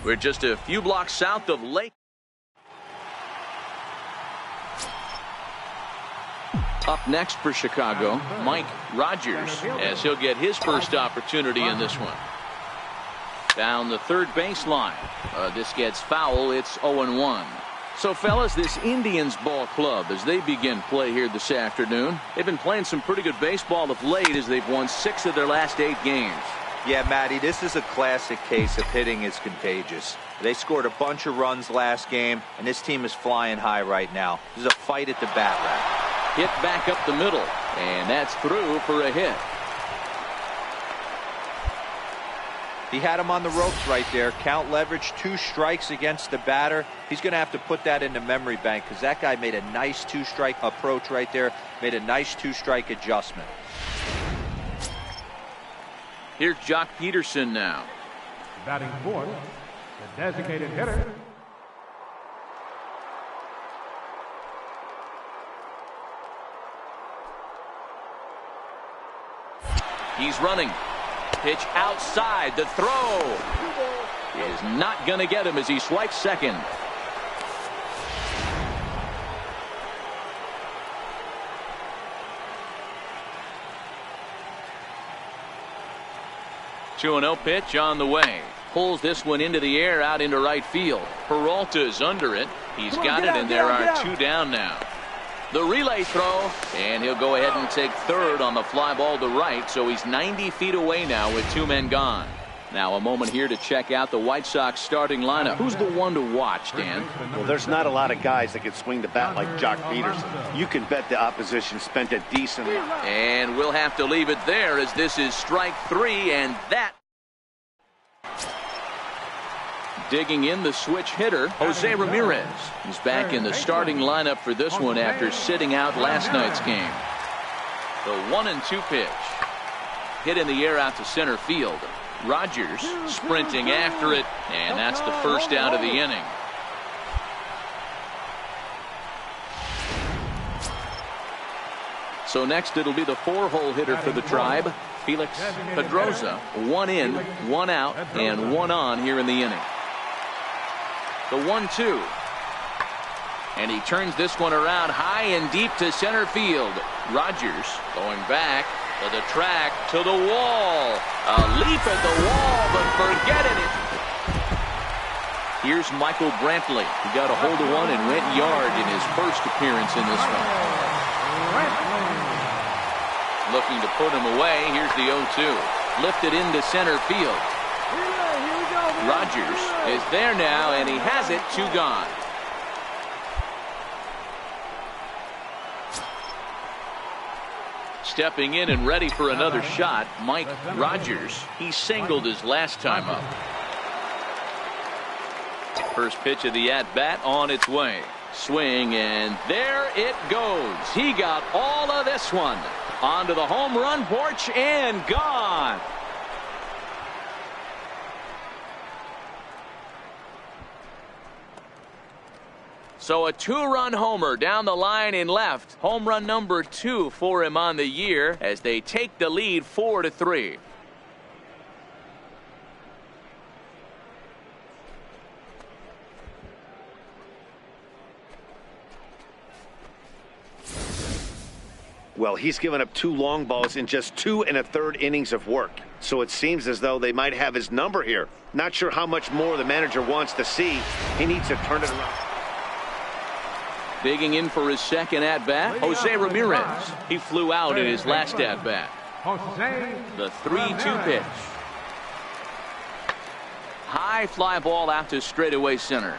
We're just a few blocks south of Lake. Up next for Chicago, Mike Rogers, as he'll get his first opportunity in this one. Down the third baseline. This gets foul. It's 0-1. So, fellas, this Indians ball club, as they begin play here this afternoon, they've been playing some pretty good baseball of late as they've won 6 of their last 8 games. Yeah, Matty, this is a classic case of hitting is contagious. They scored a bunch of runs last game, and this team is flying high right now. There's a fight at the bat rack. Hit back up the middle, and that's through for a hit. He had him on the ropes right there. Count leverage, 2 strikes against the batter. He's going to have to put that in the memory bank because that guy made a nice 2-strike approach right there, made a nice 2-strike adjustment. Here's Jock Peterson now. Batting fourth, the designated hitter. He's running. Pitch outside. The throw is not going to get him as he swipes second. Two 2-0 pitch on the way. Pulls this one into the air out into right field. Peralta's under it. He's got it, and there are 2 down now. The relay throw, and he'll go ahead and take third on the fly ball to right, so he's 90 feet away now with 2 men gone. Now a moment here to check out the White Sox starting lineup. Who's the one to watch, Dan? Well, there's not a lot of guys that can swing the bat like Jock Peterson. You can bet the opposition spent a decent amount. And we'll have to leave it there as this is strike 3, and that. Digging in the switch hitter, Jose Ramirez. He's back in the starting lineup for this one after sitting out last night's game. The 1-2 pitch. Hit in the air out to center field. Rogers sprinting after it, and that's the first out of the inning. So next it'll be the 4-hole hitter for the Tribe, Felix Pedroza. 1 in, 1 out, and 1 on here in the inning. The 1-2. And he turns this one around high and deep to center field. Rogers going back to the track, to the wall. A leap at the wall, but forget it. Here's Michael Brantley. He got a hold of one and went yard in his first appearance in this one. Looking to put him away. Here's the 0-2. Lifted into center field. Rogers is there now, and he has it. 2 gone. Stepping in and ready for another shot, Mike Rogers. He singled his last time up. First pitch of the at-bat on its way. Swing, and there it goes. He got all of this one. Onto the home run porch and gone. So a 2-run homer down the line in left. Home run number 2 for him on the year as they take the lead 4-3. Well, he's given up 2 long balls in just 2 1/3 innings of work. So it seems as though they might have his number here. Not sure how much more the manager wants to see. He needs to turn it around. Digging in for his second at-bat, Jose Ramirez. He flew out in his last at-bat. The 3-2 pitch. High fly ball out to straightaway center.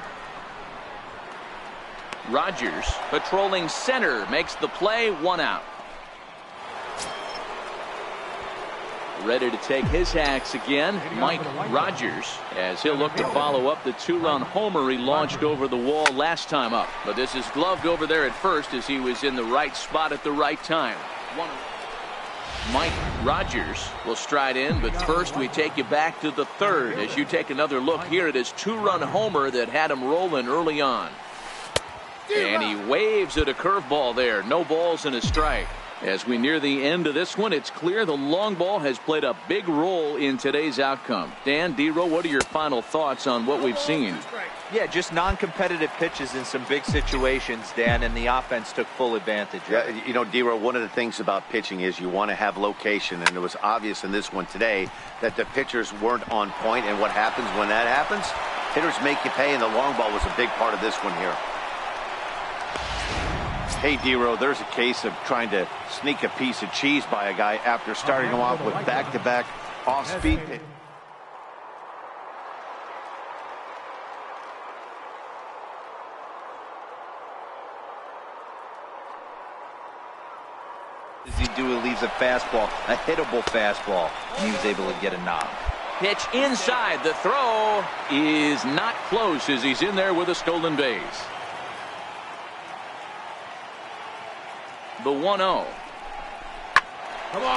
Rogers patrolling center makes the play. 1 out. Ready to take his hacks again, Mike Rogers, as he'll look to follow up the 2-run homer he launched over the wall last time up. But this is gloved over there at first as he was in the right spot at the right time. Mike Rogers will stride in, but first we take you back to the third as you take another look here at his 2-run homer that had him rolling early on. And he waves at a curveball there. No balls and a strike. As we near the end of this one, it's clear the long ball has played a big role in today's outcome. Dan, D-Row, what are your final thoughts on what we've seen? Yeah, just non-competitive pitches in some big situations, Dan, and the offense took full advantage. Yeah, you know, D-Row, one of the things about pitching is you want to have location, and it was obvious in this one today that the pitchers weren't on point, and what happens when that happens? Hitters make you pay, and the long ball was a big part of this one here. Hey, D-Row, there's a case of trying to sneak a piece of cheese by a guy after starting him off with back-to-back off-speed. Does he do? He leaves a fastball, a hittable fastball, and he was able to get a knob. Pitch inside. The throw is not close as he's in there with a stolen base. The 1-0.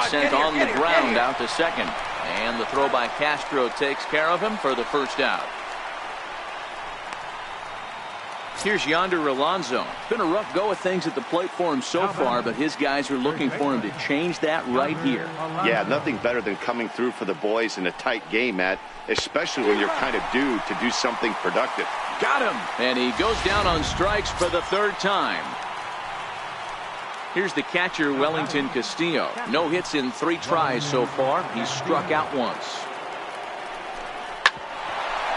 Sent on the ground out to second. And the throw by Castro takes care of him for the first out. Here's Yonder Alonso. It's been a rough go of things at the plate for him so far, but his guys are looking for him to change that right here. Yeah, nothing better than coming through for the boys in a tight game, Matt, especially when you're kind of due to do something productive. Got him! And he goes down on strikes for the third time. Here's the catcher, Wellington Castillo. No hits in 3 tries so far. He's struck out once.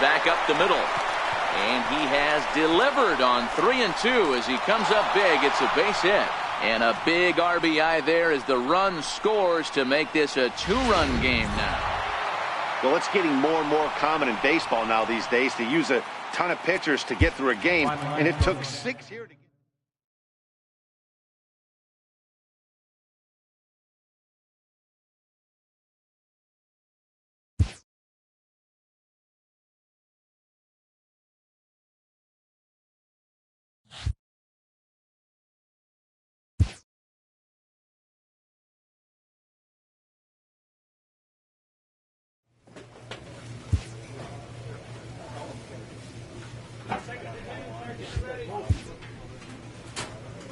Back up the middle. And he has delivered on 3-2 as he comes up big. It's a base hit. And a big RBI there as the run scores to make this a 2-run game now. Well, it's getting more and more common in baseball now these days to use a ton of pitchers to get through a game. And it took 6 here to get.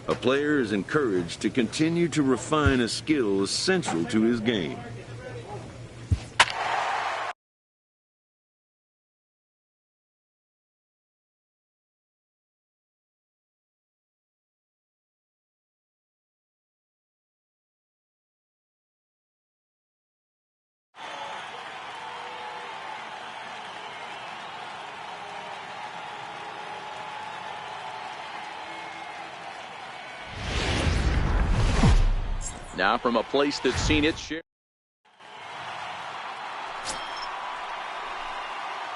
A player is encouraged to continue to refine a skill essential to his game. Now from a place that's seen its share.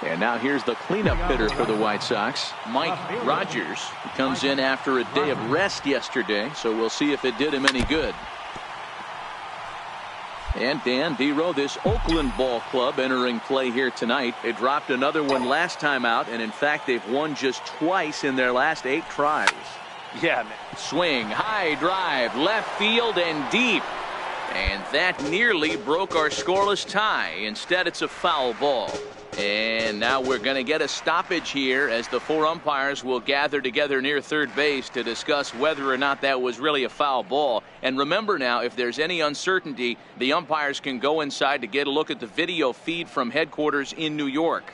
And now here's the cleanup hitter for the White Sox, Mike Rogers. He comes in after a day of rest yesterday, so we'll see if it did him any good. And Dan, D-Row, this Oakland ball club entering play here tonight. They dropped another one last time out, and in fact they've won just twice in their last 8 tries. Yeah, man. Swing, high drive, left field and deep. And that nearly broke our scoreless tie. Instead, it's a foul ball. And now we're going to get a stoppage here as the 4 umpires will gather together near third base to discuss whether or not that was really a foul ball. And remember now, if there's any uncertainty, the umpires can go inside to get a look at the video feed from headquarters in New York.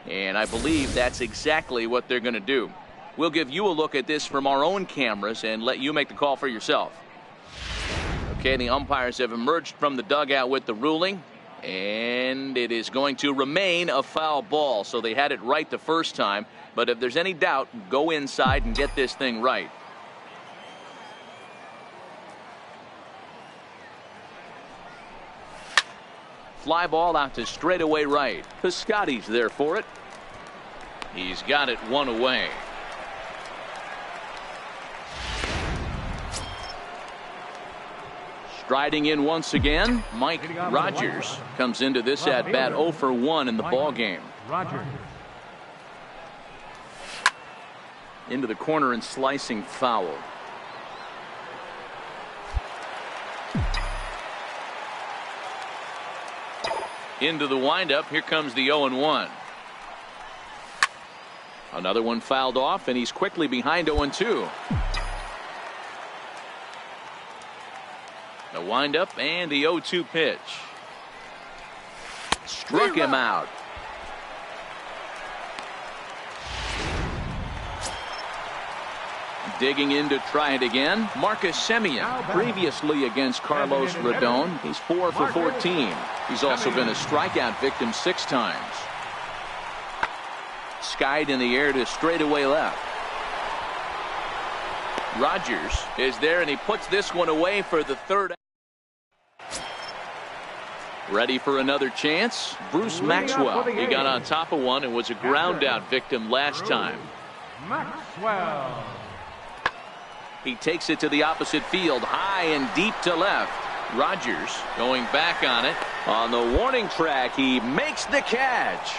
And I believe that's exactly what they're going to do. We'll give you a look at this from our own cameras and let you make the call for yourself. Okay, the umpires have emerged from the dugout with the ruling, and it is going to remain a foul ball. So they had it right the first time, but if there's any doubt, go inside and get this thing right. Fly ball out to straightaway right. Piscotty's there for it. He's got it 1 away. Striding in once again, Mike Rogers comes into this at bat 0 for 1 in the ball game. Into the corner and slicing foul. Into the windup. Here comes the 0-1. Another one fouled off, and he's quickly behind 0-2. The windup and the 0-2 pitch. Struck him out. Digging in to try it again, Marcus Semien. Previously against Carlos Rodon, he's 4 for 14. He's also been a strikeout victim 6 times. Skied in the air to straightaway left. Rogers is there, and he puts this one away for the 3rd. Ready for another chance? Bruce Maxwell. He got on top of one and was a ground out victim last time. Maxwell. He takes it to the opposite field, high and deep to left. Rogers going back on it. On the warning track, he makes the catch.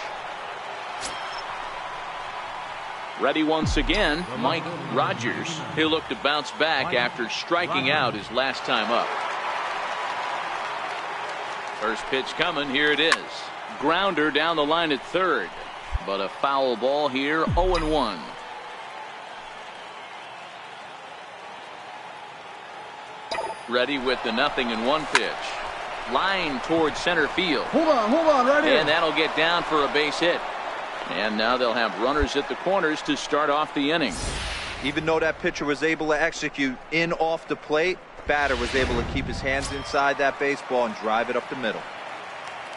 Ready once again, Mike Rogers. He'll look to bounce back after striking out his last time up. First pitch coming, here it is. Grounder down the line at 3rd. But a foul ball here, 0-1. Ready with the 0-1 pitch. Line towards center field. Hold on, right here. And that'll get down for a base hit. And now they'll have runners at the corners to start off the inning. Even though that pitcher was able to execute in off the plate, batter was able to keep his hands inside that baseball and drive it up the middle.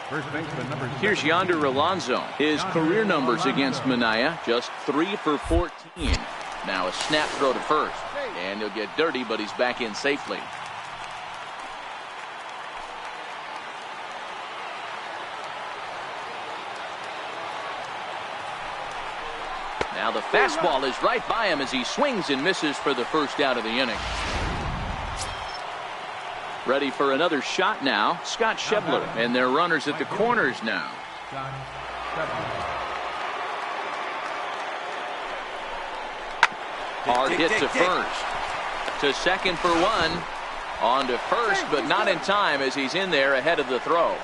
First baseman number 7. Here's Yonder Alonso. His career numbers against Minaya, just 3 for 14. Now a snap throw to first. And he'll get dirty, but he's back in safely. Now the fastball is right by him as he swings and misses for the first out of the inning. Ready for another shot now, Scott Schebler, and their runners at the corners now. Hard hit to first. To second for 1. On to first, but not in time as he's in there ahead of the throw.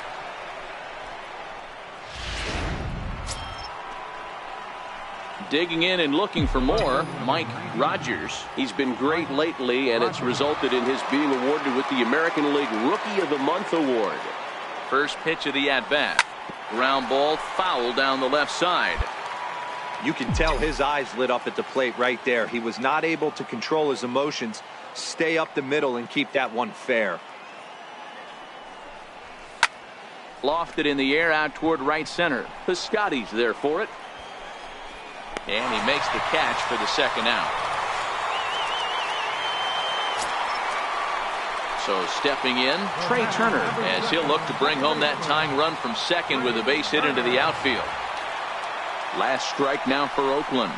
Digging in and looking for more, Mike Rogers. He's been great lately, and it's resulted in his being awarded with the American League Rookie of the Month award. First pitch of the at-bat. Ground ball foul down the left side. You can tell his eyes lit up at the plate right there. He was not able to control his emotions, stay up the middle, and keep that one fair. Lofted in the air out toward right center. Piscotty's there for it. And he makes the catch for the second out. So stepping in, Trey Turner, as he'll look to bring home that tying run from second with a base hit into the outfield. Last strike now for Oakland.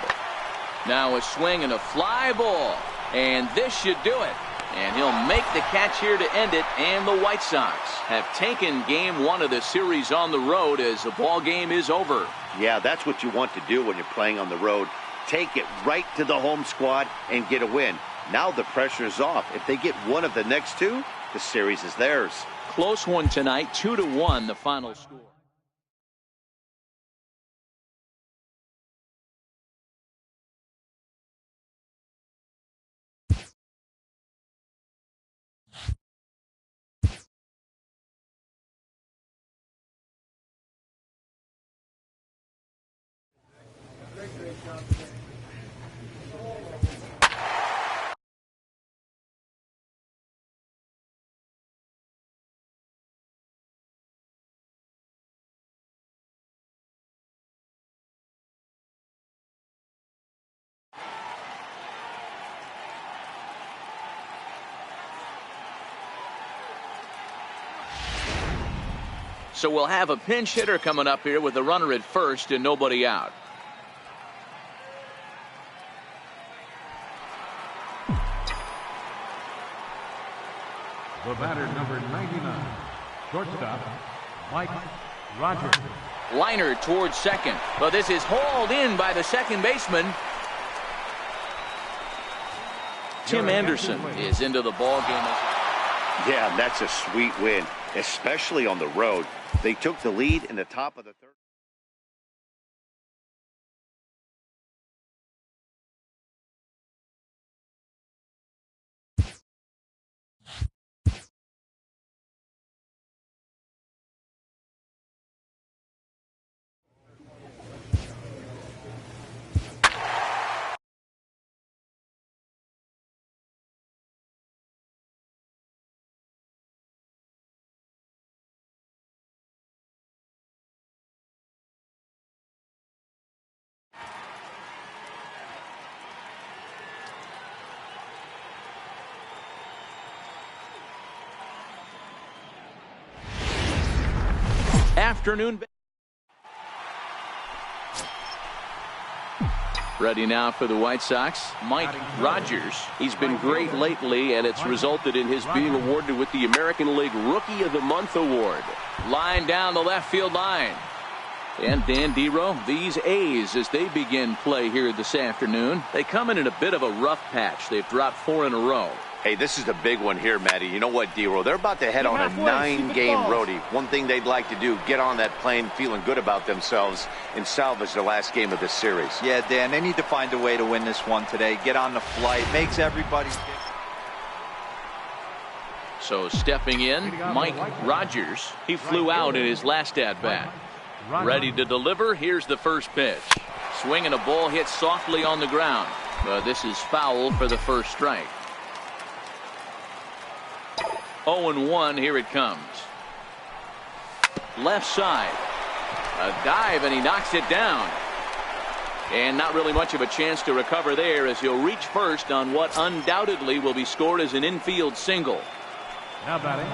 Now a swing and a fly ball. And this should do it. And he'll make the catch here to end it. And the White Sox have taken game 1 of the series on the road as the ball game is over. Yeah, that's what you want to do when you're playing on the road. Take it right to the home squad and get a win. Now the pressure is off. If they get one of the next 2, the series is theirs. Close one tonight, 2-1 the final score. So we'll have a pinch hitter coming up here with a runner at first and nobody out. The batter, number 99, shortstop, Mike Rogers. Liner towards second. But this is hauled in by the second baseman. Tim Anderson is into the ball game. Yeah, that's a sweet win, especially on the road. They took the lead in the top of the 3rd. afternoon. Ready now for the White Sox, Mike Rogers. He's been great lately, and it's resulted in his being awarded with the American League Rookie of the Month award. Line down the left field line. And Dan Dero, these A's, as they begin play here this afternoon, they come in a bit of a rough patch. They've dropped 4 in a row. Hey, this is the big one here, Matty. You know what, Dero? They're about to head on a 9-game roadie. One thing they'd like to do, get on that plane feeling good about themselves and salvage the last game of this series. Yeah, Dan, they need to find a way to win this one today. Get on the flight. Makes everybody... So stepping in, Mike Rogers. He flew out in his last at-bat. Ready to deliver. Here's the first pitch. Swinging a ball hit softly on the ground. But this is foul for the first strike. 0-1, here it comes. Left side. A dive, and he knocks it down. And not really much of a chance to recover there, as he'll reach first on what undoubtedly will be scored as an infield single. Now batting.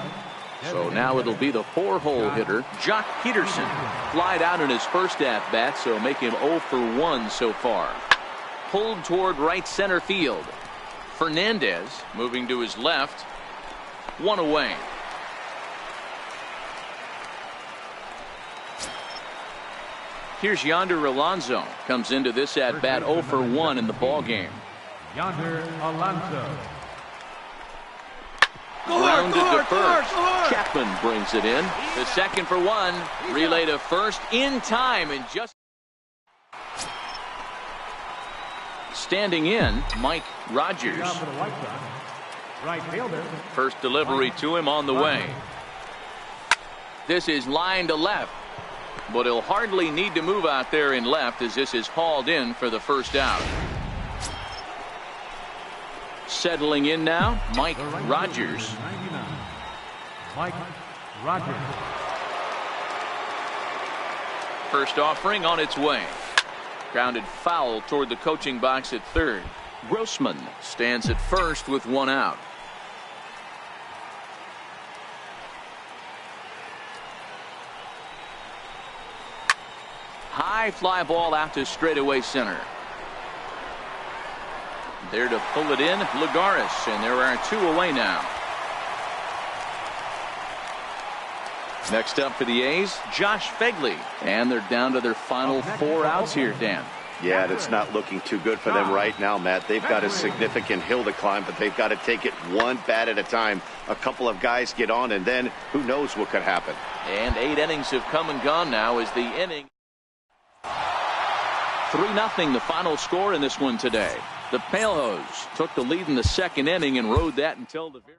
So now it'll be the 4-hole hitter, Jock Peterson. Flied out in his first at-bat, so make him 0 for 1 so far. Pulled toward right center field. Fernandez moving to his left. 1 away. Here's Yonder Alonso. Comes into this at-bat 0 for 1 in the ballgame. Yonder Alonso. Grounded to first. Chapman brings it in. The second for 1. Relay to first in time, and just standing in, Mike Rogers. Right fielder. First delivery to him on the way. This is line to left, but he'll hardly need to move out there in left, as this is hauled in for the first out. Settling in now, Mike Rogers. Mike Rogers. First offering on its way. Grounded foul toward the coaching box at third. Grossman stands at first with 1 out. High fly ball out to straightaway center. There to pull it in, Lagares, and there are 2 away now. Next up for the A's, Josh Phegley, and they're down to their final 4 outs here, Dan. Yeah, that's not looking too good for them right now, Matt. They've got a significant hill to climb, but they've got to take it one bat at a time. A couple of guys get on, and then who knows what could happen. And 8 innings have come and gone now as the inning. 3-0 the final score in this one today. The Palehose took the lead in the second inning and rode that until the very